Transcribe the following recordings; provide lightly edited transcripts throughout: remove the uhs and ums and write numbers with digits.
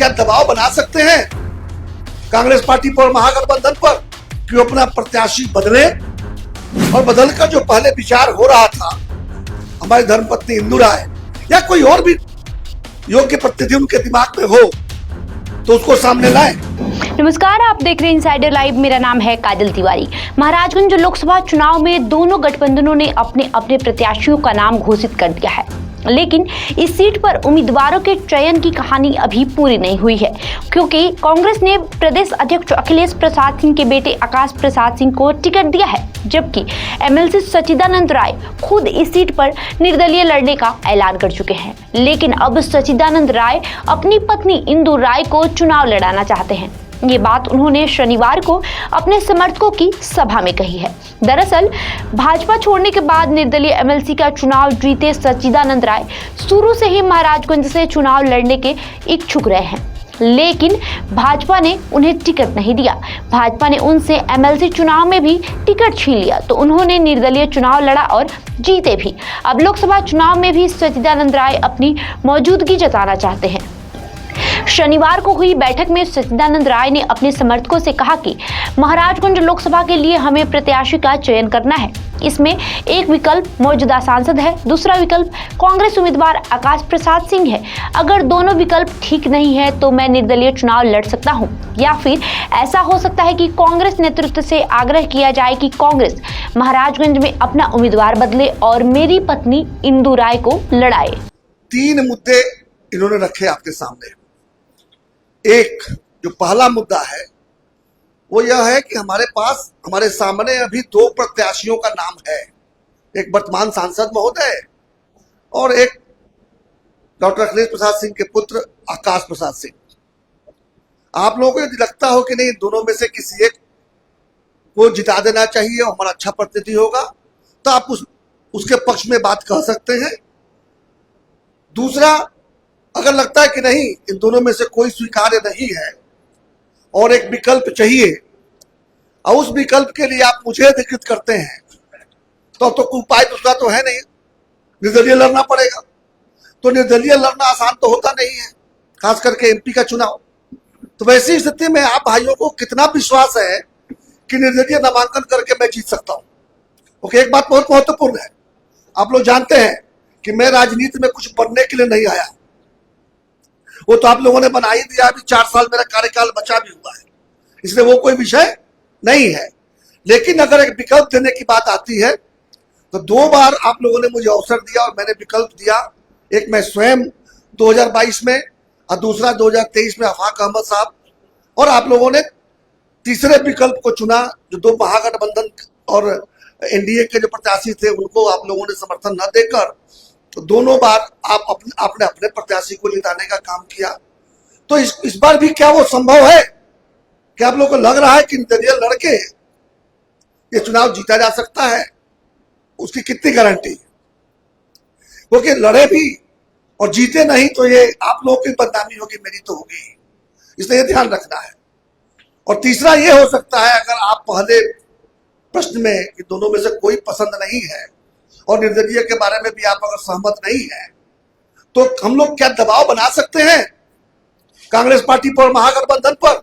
क्या दबाव बना सकते हैं कांग्रेस पार्टी पर, महागठबंधन पर कि वो अपना प्रत्याशी बदले? और बदल का जो पहले विचार हो रहा था हमारी धर्मपत्नी इंदु राय या कोई और भी योग्य प्रतिनिधि उनके दिमाग में हो तो उसको सामने लाए। नमस्कार, आप देख रहे हैं इनसाइडर लाइव। मेरा नाम है काजल तिवारी। महाराजगंज लोकसभा चुनाव में दोनों गठबंधनों ने अपने अपने प्रत्याशियों का नाम घोषित कर दिया है, लेकिन इस सीट पर उम्मीदवारों के चयन की कहानी अभी पूरी नहीं हुई है, क्योंकि कांग्रेस ने प्रदेश अध्यक्ष अखिलेश प्रसाद सिंह के बेटे आकाश प्रसाद सिंह को टिकट दिया है, जबकि एमएलसी सच्चिदानंद राय खुद इस सीट पर निर्दलीय लड़ने का ऐलान कर चुके हैं। लेकिन अब सच्चिदानंद राय अपनी पत्नी इंदु राय को चुनाव लड़ाना चाहते हैं। ये बात उन्होंने शनिवार को अपने समर्थकों की सभा में कही है। दरअसल भाजपा छोड़ने के बाद निर्दलीय एमएलसी का चुनाव जीते सच्चिदानंद राय शुरू से ही महाराजगंज से चुनाव लड़ने के इच्छुक रहे हैं, लेकिन भाजपा ने उन्हें टिकट नहीं दिया। भाजपा ने उनसे एमएलसी चुनाव में भी टिकट छीन लिया, तो उन्होंने निर्दलीय चुनाव लड़ा और जीते भी। अब लोकसभा चुनाव में भी सच्चिदानंद राय अपनी मौजूदगी जताना चाहते हैं। शनिवार को हुई बैठक में सच्चिदानंद राय ने अपने समर्थकों से कहा कि महाराजगंज लोकसभा के लिए हमें प्रत्याशी का चयन करना है। इसमें एक विकल्प मौजूदा सांसद है, दूसरा विकल्प कांग्रेस उम्मीदवार आकाश प्रसाद सिंह है। अगर दोनों विकल्प ठीक नहीं है तो मैं निर्दलीय चुनाव लड़ सकता हूं, या फिर ऐसा हो सकता है कि कांग्रेस नेतृत्व से आग्रह किया जाए कि कांग्रेस महाराजगंज में अपना उम्मीदवार बदले और मेरी पत्नी इंदु राय को लड़ाए। 3 मुद्दे इन्होंने रखे आपके सामने। एक जो पहला मुद्दा है वो यह है कि हमारे सामने अभी 2 प्रत्याशियों का नाम है, एक वर्तमान सांसद महोदय और एक डॉक्टर अखिलेश प्रसाद सिंह के पुत्र आकाश प्रसाद सिंह। आप लोगों को यदि लगता हो कि नहीं दोनों में से किसी एक को जिता देना चाहिए और हमारा अच्छा प्रतिनिधि होगा, तो आप उसके पक्ष में बात कह सकते हैं। दूसरा, अगर लगता है कि नहीं इन दोनों में से कोई स्वीकार्य नहीं है और एक विकल्प चाहिए और उस विकल्प के लिए आप मुझे अधिकृत करते हैं, तो कोई उपाय दूसरा तो है नहीं, निर्दलीय लड़ना पड़ेगा। तो निर्दलीय लड़ना आसान तो होता नहीं है, खास करके एमपी का चुनाव। तो वैसी स्थिति में आप भाइयों को कितना विश्वास है कि निर्दलीय नामांकन करके मैं जीत सकता हूं? ओके, एक बात बहुत महत्वपूर्ण है। आप लोग जानते हैं कि मैं राजनीति में कुछ बनने के लिए नहीं आया, वो तो आप लोगों ने बना ही दिया। अभी 4 साल मेरा कार्यकाल बचा भी हुआ है, इसलिए वो कोई विषय नहीं है। लेकिन अगर एक विकल्प देने की बात आती है तो 2 बार आप लोगों ने मुझे अवसर दिया और मैंने विकल्प दिया। एक मैं स्वयं 2022 में और दूसरा 2023 में आफाक अहमद साहब, और आप लोगों ने तीसरे विकल्प को चुना जो 2 महागठबंधन और एनडीए के जो प्रत्याशी थे उनको आप लोगों ने समर्थन न देकर तो दोनों बार आपने अपने प्रत्याशी को जिताने का काम किया। तो इस बार भी क्या वो संभव है कि आप लोगों को लग रहा है कि निर्दलीय लड़के ये चुनाव जीता जा सकता है? उसकी कितनी गारंटी? क्योंकि लड़े भी और जीते नहीं तो ये आप लोगों की बदनामी होगी, मेरी तो होगी, इसलिए ध्यान रखना है। और तीसरा ये हो सकता है, अगर आप पहले प्रश्न में कि दोनों में से कोई पसंद नहीं है और निर्दलीय के बारे में भी आप अगर सहमत नहीं है, तो हम लोग क्या दबाव बना सकते हैं कांग्रेस पार्टी पर, महागठबंधन पर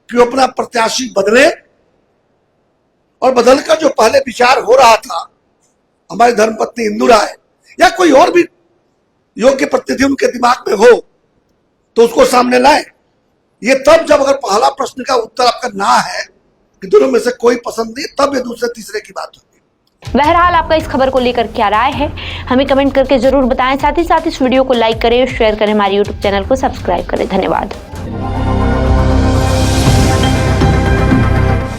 कि वो अपना प्रत्याशी बदले? और बदल का जो पहले विचार हो रहा था हमारी धर्मपत्नी इंदु राय या कोई और भी योग्य प्रतिनिधि उनके दिमाग में हो तो उसको सामने लाए। ये तब जब अगर पहला प्रश्न का उत्तर आपका ना है कि दोनों में से कोई पसंद नहीं, तब ये दूसरे तीसरे की बात होगी। बहरहाल आपका इस खबर को लेकर क्या राय है हमें कमेंट करके जरूर बताएं। साथ ही साथ इस वीडियो को लाइक करें, शेयर करें, हमारे YouTube चैनल को सब्सक्राइब करें। धन्यवाद।